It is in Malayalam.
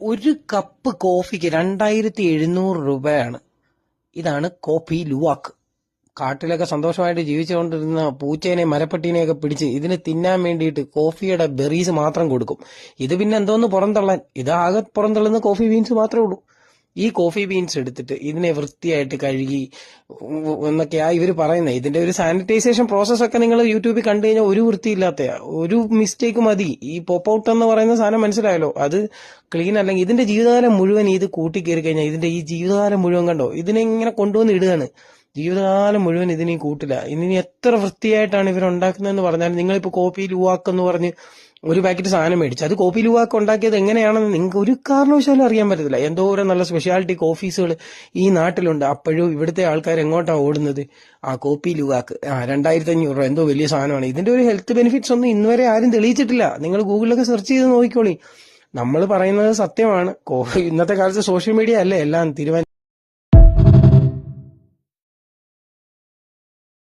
ഒരു കപ്പ് കോഫിക്ക് 2700 രൂപയാണ്. ഇതാണ് കോഫി ലുവാക്ക്. കാട്ടിലൊക്കെ സന്തോഷമായിട്ട് ജീവിച്ചുകൊണ്ടിരുന്ന പൂച്ചേനെ മരപ്പട്ടീനെയൊക്കെ പിടിച്ച് ഇതിന് തിന്നാൻ വേണ്ടിയിട്ട് കോഫിയുടെ ബെറീസ് മാത്രം കൊടുക്കും. ഇത് പിന്നെ എന്തോന്ന് പുറന്തള്ളാൻ, ഇത് ആകെ പുറന്തള്ളുന്ന കോഫി ബീൻസ് മാത്രമേ ഉള്ളൂ. ഈ കോഫി ബീൻസ് എടുത്തിട്ട് ഇതിനെ വൃത്തിയായിട്ട് കഴുകി എന്നൊക്കെയാ ഇവർ പറയുന്നത്. ഇതിന്റെ ഒരു സാനിറ്റൈസേഷൻ പ്രോസസ്സൊക്കെ നിങ്ങൾ യൂട്യൂബിൽ കണ്ടു കഴിഞ്ഞാൽ ഒരു വൃത്തിയില്ലാത്ത ഒരു മിസ്റ്റേക്ക് മതി. ഈ പോപ്പ് ഔട്ട് എന്ന് പറയുന്ന സാധനം മനസ്സിലായല്ലോ, അത് ക്ലീൻ അല്ലെങ്കിൽ ഇതിന്റെ ജീവിതകാലം മുഴുവൻ ഇത് കൂട്ടിക്കേറി കഴിഞ്ഞാൽ ഇതിന്റെ ഈ ജീവിതകാലം മുഴുവൻ കണ്ടോ, ഇതിനെ ഇങ്ങനെ കൊണ്ടുവന്ന് ഇടുകയാണ്. ജീവിതകാലം മുഴുവൻ ഇതിനി കൂട്ടില്ല. ഇനി എത്ര വൃത്തിയായിട്ടാണ് ഇവർ ഉണ്ടാക്കുന്നതെന്ന് പറഞ്ഞാൽ, നിങ്ങളിപ്പോ കോഫി ലുവാക്ക് എന്ന് പറഞ്ഞ് ഒരു പാക്കറ്റ് സാധനം മേടിച്ചു, അത് കോഫി ലുവാക്ക് ഉണ്ടാക്കിയത് എങ്ങനെയാണെന്ന് നിങ്ങൾക്ക് ഒരു കാരണവശാലും അറിയാൻ പറ്റത്തില്ല. എന്തോരം നല്ല സ്പെഷ്യാലിറ്റി കോഫീസുകൾ ഈ നാട്ടിലുണ്ട്. അപ്പോഴും ഇവിടുത്തെ ആൾക്കാർ എങ്ങോട്ടാണ് ഓടുന്നത്? ആ കോഫി ലുവാക്ക് 2500 രൂപ എന്തോ വലിയ സാധനമാണ്. ഇതിന്റെ ഒരു ഹെൽത്ത് ബെനിഫിറ്റ്സ് ഒന്നും ഇന്നുവരെ ആരും തെളിയിച്ചിട്ടില്ല. നിങ്ങൾ ഗൂഗിളിലൊക്കെ സെർച്ച് ചെയ്ത് നോക്കിക്കോളി. നമ്മൾ പറയുന്നത് സത്യമാണ്. ഇന്നത്തെ കാലത്ത് സോഷ്യൽ മീഡിയ അല്ലേ എല്ലാം തീരുമാനിക്കുന്നത്.